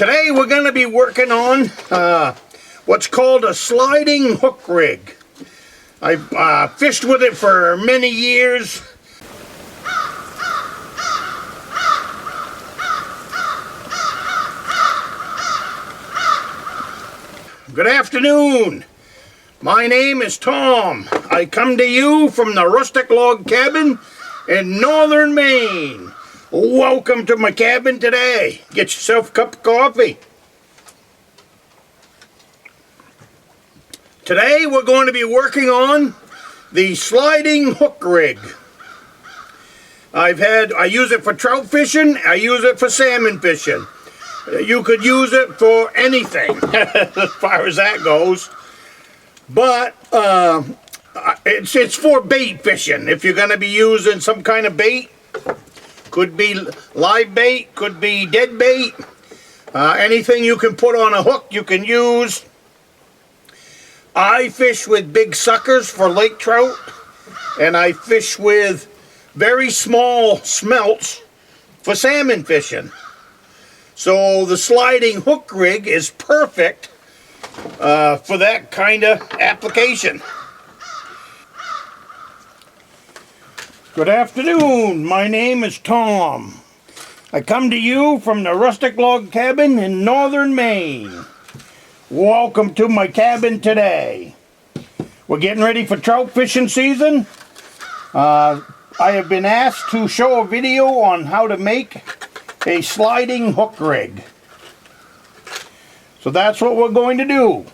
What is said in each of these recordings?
Today we're going to be working on what's called a sliding hook rig. I've fished with it for many years. Good afternoon. My name is Tom. I come to you from the Rustic log cabin in Northern Maine. Welcome to my cabin today. Get yourself a cup of coffee. Today we're going to be working on the sliding hook rig. I use it for trout fishing. I use it for salmon fishing. You could use it for anything as far as that goes. But it's for bait fishing. If you're going to be using some kind of bait, could be live bait, could be dead bait. Anything you can put on a hook you can use. I fish with big suckers for lake trout, and I fish with very small smelts for salmon fishing. So the sliding hook rig is perfect for that kind of application. Good afternoon. My name is Tom. I come to you from the Rustic log cabin in Northern Maine. Welcome to my cabin today. We're getting ready for trout fishing season. I have been asked to show a video on how to make a sliding hook rig. So that's what we're going to do.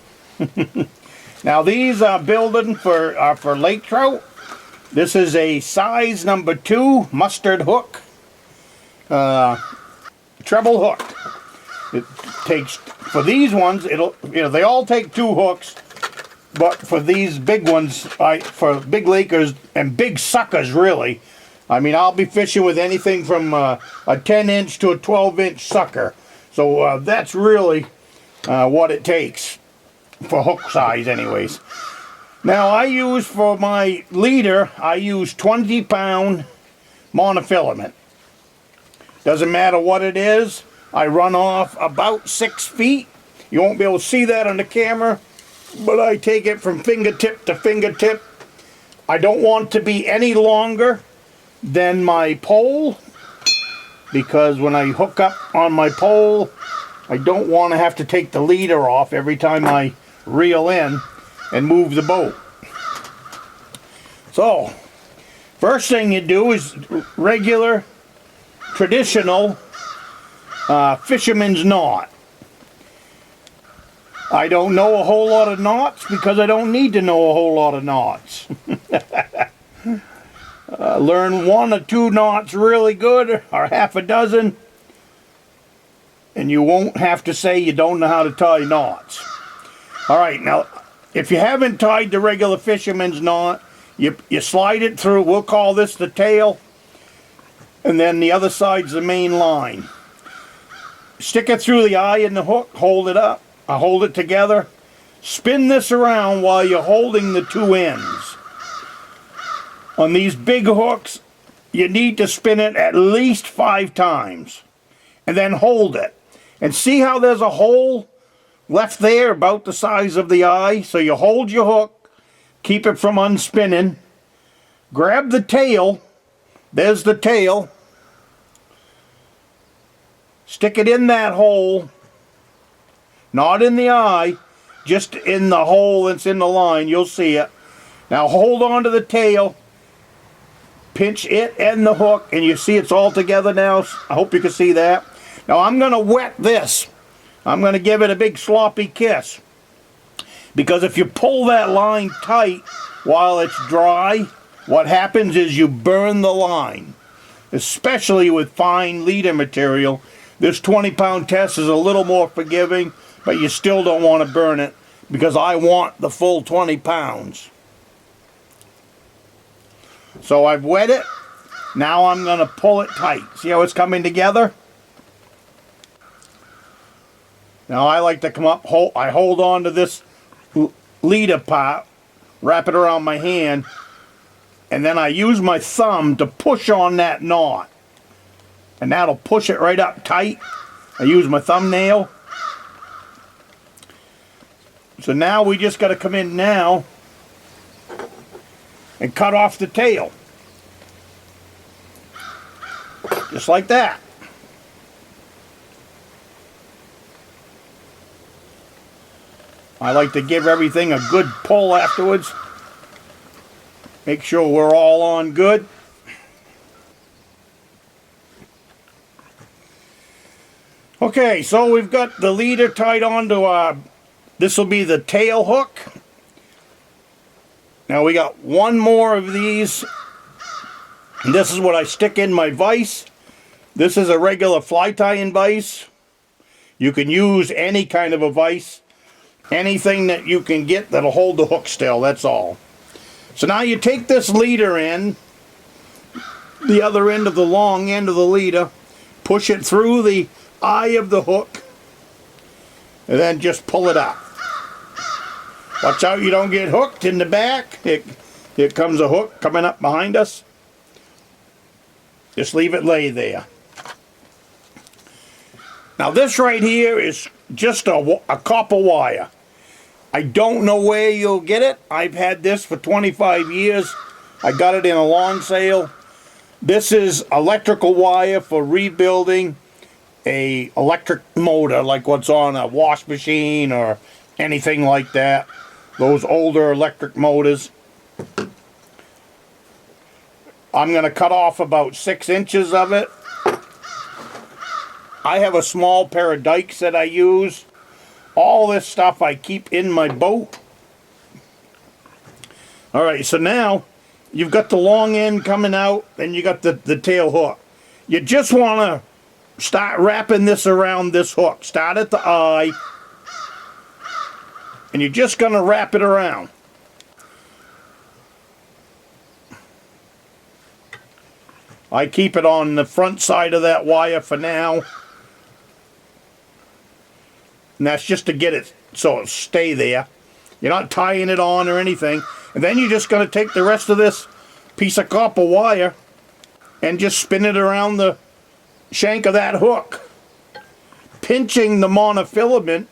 Now these are building for lake trout. This is a size number 2 mustard hook, treble hook. It takes, for these ones, they all take 2 hooks, but for these big ones, for big lakers and big suckers really, I mean, I'll be fishing with anything from a 10-inch to a 12-inch sucker. So that's really what it takes for hook size anyways. Now I use, for my leader, I use 20-pound monofilament. Doesn't matter what it is. I run off about 6 feet. You won't be able to see that on the camera, but I take it from fingertip to fingertip. I don't want to be any longer than my pole, because when I hook up on my pole, I don't want to have to take the leader off every time I reel in and move the boat. So, first thing you do is regular, traditional fisherman's knot. I don't know a whole lot of knots because I don't need to know a whole lot of knots. Learn 1 or 2 knots really good, or half a dozen, and you won't have to say you don't know how to tie knots. Alright, now if you haven't tied the regular fisherman's knot, you slide it through. We'll call this the tail, and then the other side's the main line. Stick it through the eye in the hook, hold it up, hold it together, spin this around while you're holding the 2 ends. On these big hooks, you need to spin it at least 5 times, and then hold it. And see how there's a hole left there about the size of the eye? So you hold your hook, keep it from unspinning, grab the tail, there's the tail, stick it in that hole, not in the eye, just in the hole that's in the line, you'll see it. Now hold on to the tail, pinch it and the hook, and you see it's all together now. I hope you can see that. Now I'm going to wet this. I'm going to give it a big sloppy kiss. Because if you pull that line tight while it's dry, what happens is you burn the line. Especially with fine leader material. This 20-pound test is a little more forgiving, but you still don't want to burn it, because I want the full 20 pounds. So I've wet it. Now I'm going to pull it tight. See how it's coming together? Now I like to come up, I hold on to this leader part, wrap it around my hand, and then I use my thumb to push on that knot. And that'll push it right up tight. I use my thumbnail So now we just got to come in now and cut off the tail. Just like that. I like to give everything a good pull afterwards. Make sure we're all on good. Okay, so we've got the leader tied onto our, this will be the tail hook. Now we got one more of these. And this is what I stick in my vise. This is a regular fly tying vise. You can use any kind of a vise. Anything that you can get that'll hold the hook still, that's all. So now you take this leader in, the other end of the long end of the leader, push it through the eye of the hook, and then just pull it up. Watch out you don't get hooked in the back. Here comes a hook coming up behind us. Just leave it lay there. Now this right here is just a copper wire. I don't know where you'll get it. I've had this for 25 years. I got it in a lawn sale. This is electrical wire for rebuilding a electric motor, like what's on a wash machine or anything like that. Those older electric motors. I'm going to cut off about 6 inches of it. I have a small pair of dikes that I use. All this stuff I keep in my boat. Alright, so now you've got the long end coming out, and you got the tail hook. You just want to start wrapping this around this hook. Start at the eye, and you're just going to wrap it around. I keep it on the front side of that wire for now. And that's just to get it so it'll stay there. You're not tying it on or anything. And then you're just going to take the rest of this piece of copper wire and just spin it around the shank of that hook, pinching the monofilament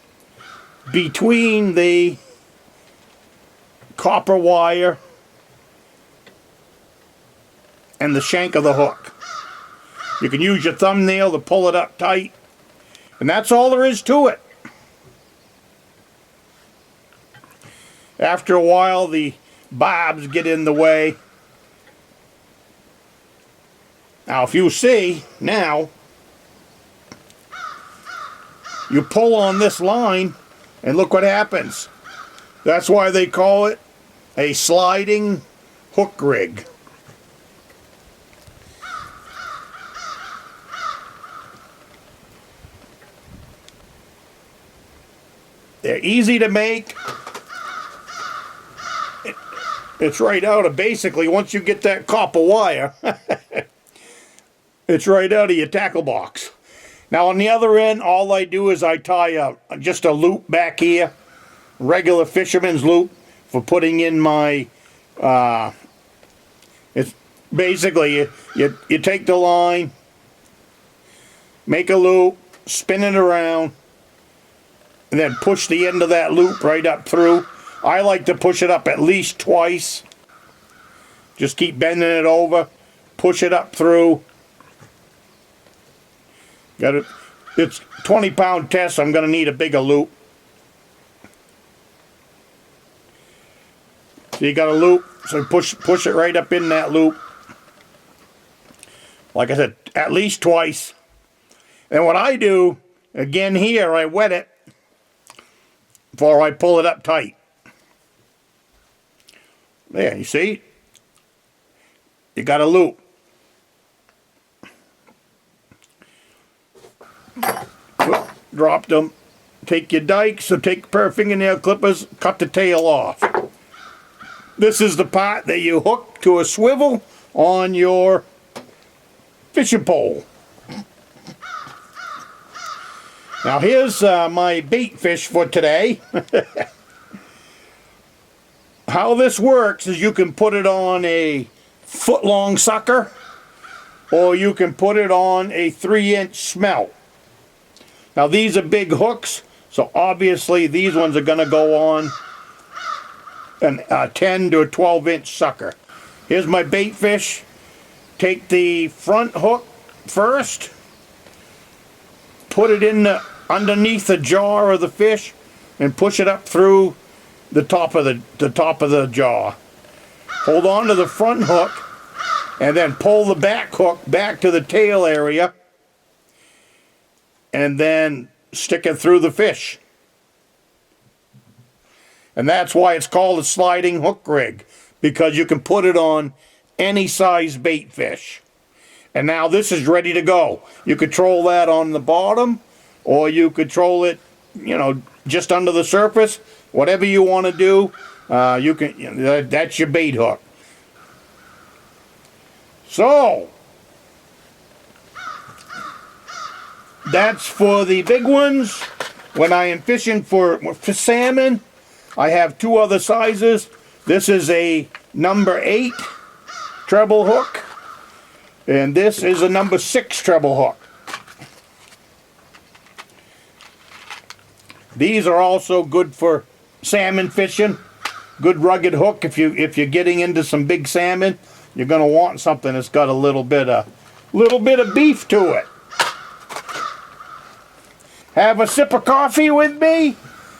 between the copper wire and the shank of the hook. You can use your thumbnail to pull it up tight, and that's all there is to it. After a while, the barbs get in the way. Now, if you see, now, you pull on this line, and look what happens. That's why they call it a sliding hook rig. They're easy to make. It's right out of, basically, once you get that copper wire, it's right out of your tackle box. Now on the other end, all I do is I tie just a loop back here, regular fisherman's loop, for putting in my, it's basically, you take the line, make a loop, spin it around, and then push the end of that loop right up through. I like to push it up at least twice. Just keep bending it over, push it up through. Got it. It's 20-pound test, so I'm going to need a bigger loop. So you got a loop, so push it right up in that loop. Like I said, at least twice. And what I do, again here, I wet it before I pull it up tight. There, you see? You got a loop. Whoop, dropped them. Take your dikes, so take a pair of fingernail clippers, cut the tail off. This is the part that you hook to a swivel on your fishing pole. Now here's my bait fish for today. How this works is you can put it on a foot-long sucker, or you can put it on a 3-inch smelt. Now these are big hooks, So obviously these ones are going to go on a 10 to a 12-inch sucker. Here's my bait fish. Take the front hook first, put it in underneath the jaw of the fish, and push it up through the top of the jaw. Hold on to the front hook, and then pull the back hook back to the tail area, and then stick it through the fish. And that's why it's called a sliding hook rig, because you can put it on any size bait fish. And now this is ready to go. You control that on the bottom, or you control it, you know, just under the surface. Whatever you want to do, you can. That's your bait hook. So that's for the big ones. When I am fishing for salmon, I have two other sizes. This is a number 8 treble hook, and this is a number 6 treble hook. These are also good for salmon fishing. Good rugged hook. If you're getting into some big salmon, you're going to want something that's got a little bit of beef to it. Have a sip of coffee with me,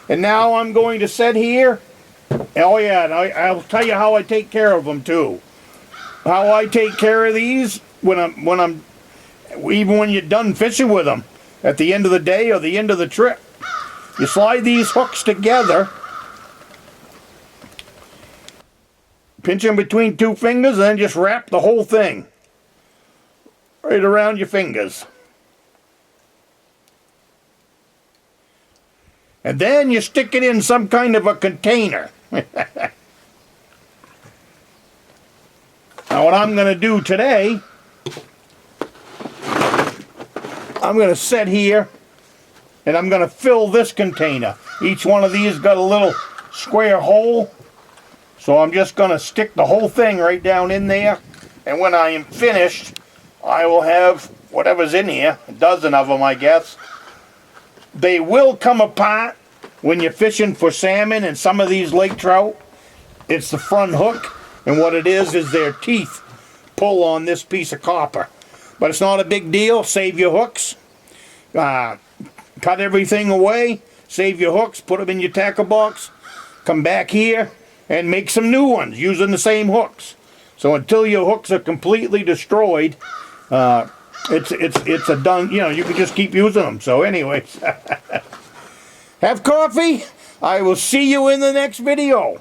and now I'm going to sit here. Oh yeah, and I'll tell you how I take care of them too. How I take care of these even when you're done fishing with them, at the end of the day or the end of the trip. You slide these hooks together, pinch them between 2 fingers, and then just wrap the whole thing right around your fingers. And then you stick it in some kind of a container. Now what I'm going to do today, I'm going to sit here and I'm going to fill this container. Each one of these got a little square hole. So I'm just going to stick the whole thing right down in there. And when I am finished, I will have whatever's in here, a dozen of them I guess. They will come apart when you're fishing for salmon and some of these lake trout. It's the front hook, and what it is their teeth pull on this piece of copper. But it's not a big deal. Save your hooks. Cut everything away. Save your hooks. Put them in your tackle box. Come back here and make some new ones using the same hooks. So until your hooks are completely destroyed, it's a done, you know, you can just keep using them. So anyways, have coffee. I will see you in the next video.